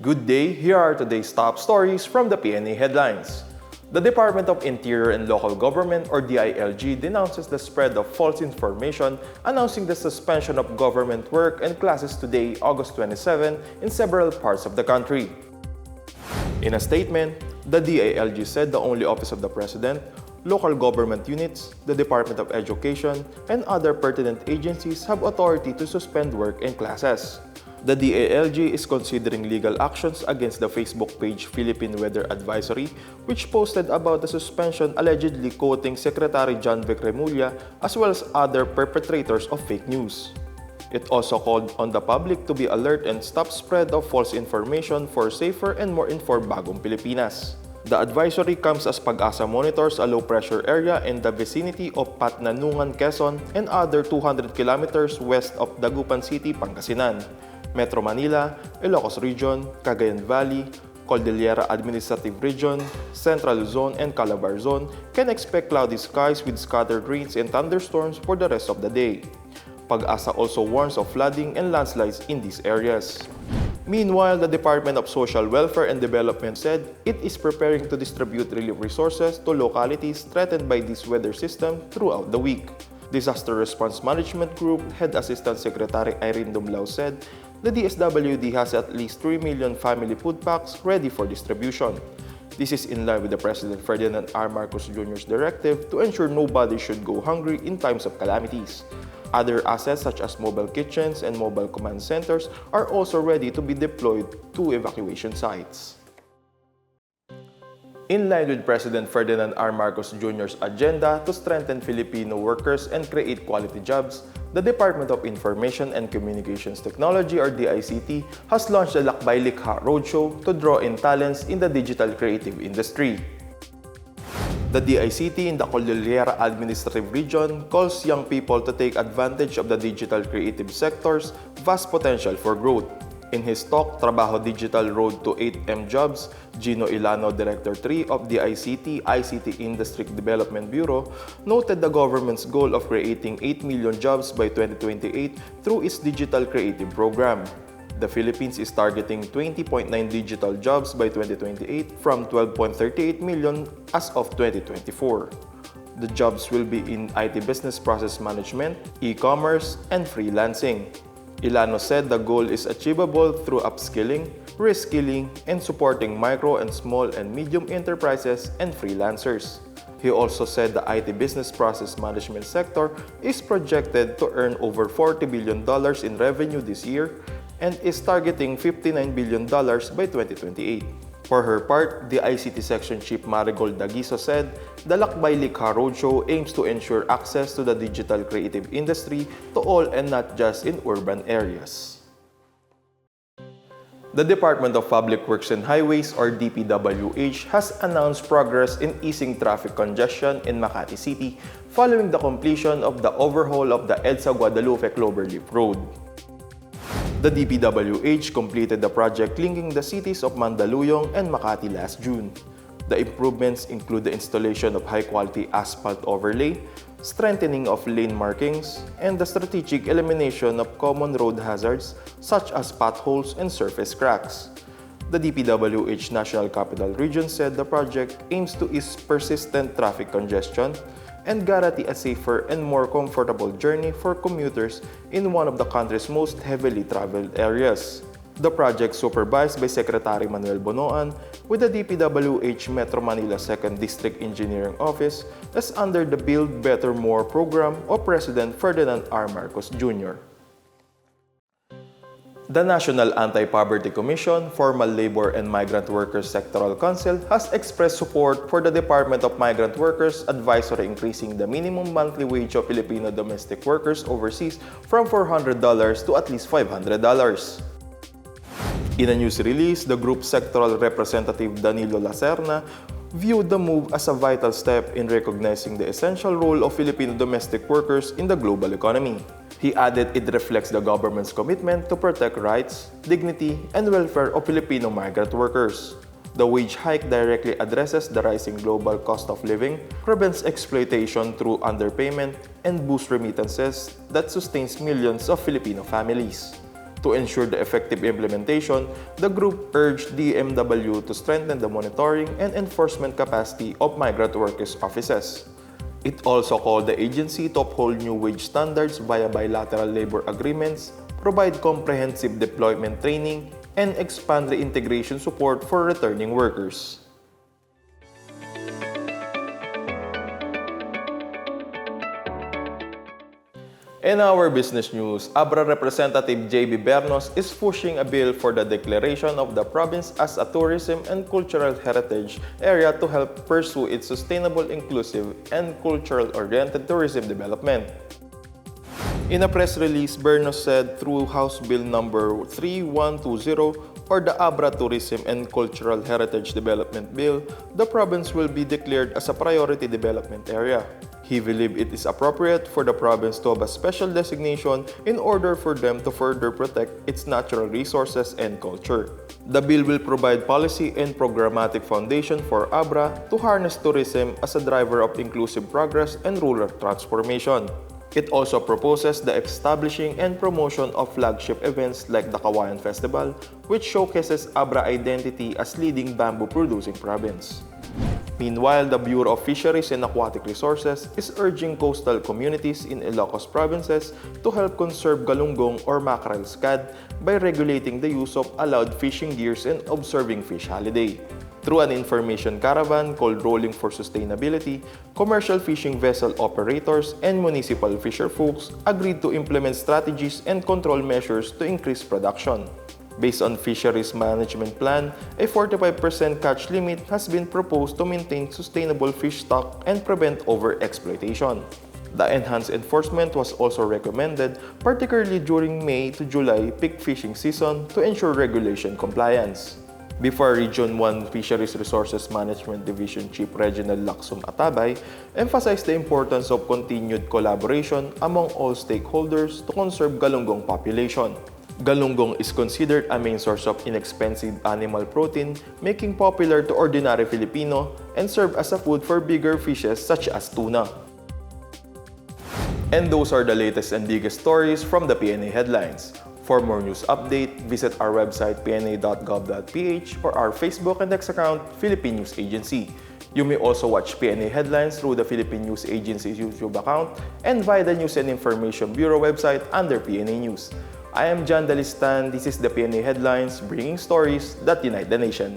Good day, here are today's top stories from the Pna Headlines. The Department of Interior and Local Government or DILG denounces the spread of false information announcing the suspension of government work and classes today, August 27, in several parts of the country. In a statement, the DILG said the only Office of the President, local government units, the Department of Education, and other pertinent agencies have authority to suspend work and classes. The DILG is considering legal actions against the Facebook page Philippine Weather Advisory, which posted about the suspension allegedly quoting Secretary John Vic Remulla as well as other perpetrators of fake news. It also called on the public to be alert and stop spread of false information for safer and more informed bagong Pilipinas. The advisory comes as Pag-asa monitors a low-pressure area in the vicinity of Pna, Quezon and other 200 kilometers west of Dagupan City, Pangasinan. Metro Manila, Ilocos Region, Cagayan Valley, Cordillera Administrative Region, Central Zone, and Calabar Zone can expect cloudy skies with scattered rains and thunderstorms for the rest of the day. Pag-asa also warns of flooding and landslides in these areas. Meanwhile, the Department of Social Welfare and Development said it is preparing to distribute relief resources to localities threatened by this weather system throughout the week. Disaster Response Management Group Head Assistant Secretary Irene Dumlao said the DSWD has at least 3 million family food packs ready for distribution. This is in line with the President Ferdinand R. Marcos Jr.'s directive to ensure nobody should go hungry in times of calamities. Other assets such as mobile kitchens and mobile command centers are also ready to be deployed to evacuation sites. In line with President Ferdinand R. Marcos Jr.'s agenda to strengthen Filipino workers and create quality jobs, the Department of Information and Communications Technology or DICT has launched the Lakbay Likha roadshow to draw in talents in the digital creative industry. The DICT in the Cordillera Administrative Region calls young people to take advantage of the digital creative sector's vast potential for growth. In his talk, Trabajo Digital Road to 8M Jobs, Gino Ilano, Director 3 of the ICT Industry Development Bureau, noted the government's goal of creating 8 million jobs by 2028 through its Digital Creative Program. The Philippines is targeting 20.9 digital jobs by 2028 from 12.38 million as of 2024. The jobs will be in IT business process management, e-commerce, and freelancing. Ilano said the goal is achievable through upskilling, reskilling, and supporting micro and small and medium enterprises and freelancers. He also said the IT business process management sector is projected to earn over $40 billion in revenue this year and is targeting $59 billion by 2028. For her part, the ICT Section Chief Marigold Daguiso said the Lakbay Likha roadshow aims to ensure access to the digital creative industry to all and not just in urban areas. The Department of Public Works and Highways or DPWH has announced progress in easing traffic congestion in Makati City following the completion of the overhaul of the EDSA-Guadalupe Cloverleaf Road. The DPWH completed the project linking the cities of Mandaluyong and Makati last June. The improvements include the installation of high-quality asphalt overlay, strengthening of lane markings, and the strategic elimination of common road hazards such as potholes and surface cracks. The DPWH National Capital Region said the project aims to ease persistent traffic congestion and guarantee a safer and more comfortable journey for commuters in one of the country's most heavily traveled areas. The project, supervised by Secretary Manuel Bonoan with the DPWH Metro Manila 2nd District Engineering Office, is under the Build Better More program of President Ferdinand R. Marcos Jr. The National Anti-Poverty Commission, Formal Labor and Migrant Workers Sectoral Council has expressed support for the Department of Migrant Workers advisory increasing the minimum monthly wage of Filipino domestic workers overseas from $400 to at least $500. In a news release, the group's sectoral representative Danilo Lacerna viewed the move as a vital step in recognizing the essential role of Filipino domestic workers in the global economy. He added it reflects the government's commitment to protect rights, dignity, and welfare of Filipino migrant workers. The wage hike directly addresses the rising global cost of living, prevents exploitation through underpayment, and boosts remittances that sustains millions of Filipino families. To ensure the effective implementation, the group urged DMW to strengthen the monitoring and enforcement capacity of migrant workers' offices. It also called the agency to uphold new wage standards via bilateral labor agreements, provide comprehensive deployment training, and expand reintegration support for returning workers. In our business news, Abra Representative J.B. Bernos is pushing a bill for the declaration of the province as a tourism and cultural heritage area to help pursue its sustainable, inclusive, and cultural-oriented tourism development. In a press release, Bernos said through House Bill number 3120 or the Abra Tourism and Cultural Heritage Development Bill, the province will be declared as a priority development area. He believed it is appropriate for the province to have a special designation in order for them to further protect its natural resources and culture. The bill will provide policy and programmatic foundation for Abra to harness tourism as a driver of inclusive progress and rural transformation. It also proposes the establishing and promotion of flagship events like the Kawayan Festival, which showcases Abra identity as leading bamboo-producing province. Meanwhile, the Bureau of Fisheries and Aquatic Resources is urging coastal communities in Ilocos provinces to help conserve galunggong or mackerel scad by regulating the use of allowed fishing gears and observing fish holiday. Through an information caravan called Rolling for Sustainability, commercial fishing vessel operators and municipal fisherfolks agreed to implement strategies and control measures to increase production. Based on Fisheries Management Plan, a 45% catch limit has been proposed to maintain sustainable fish stock and prevent overexploitation. The enhanced enforcement was also recommended, particularly during May to July peak fishing season to ensure regulation compliance. BFAR Region 1 Fisheries Resources Management Division Chief Reginald Lacson Atabay emphasized the importance of continued collaboration among all stakeholders to conserve galunggong population. Galunggong is considered a main source of inexpensive animal protein, making popular to ordinary Filipino and serve as a food for bigger fishes such as tuna. And those are the latest and biggest stories from the PNA Headlines. For more news update, visit our website pna.gov.ph or our Facebook and X account, Philippine News Agency. You may also watch PNA Headlines through the Philippine News Agency's YouTube account and via the News and Information Bureau website under PNA News. I am John Dalistan. This is the PNA Headlines, bringing stories that unite the nation.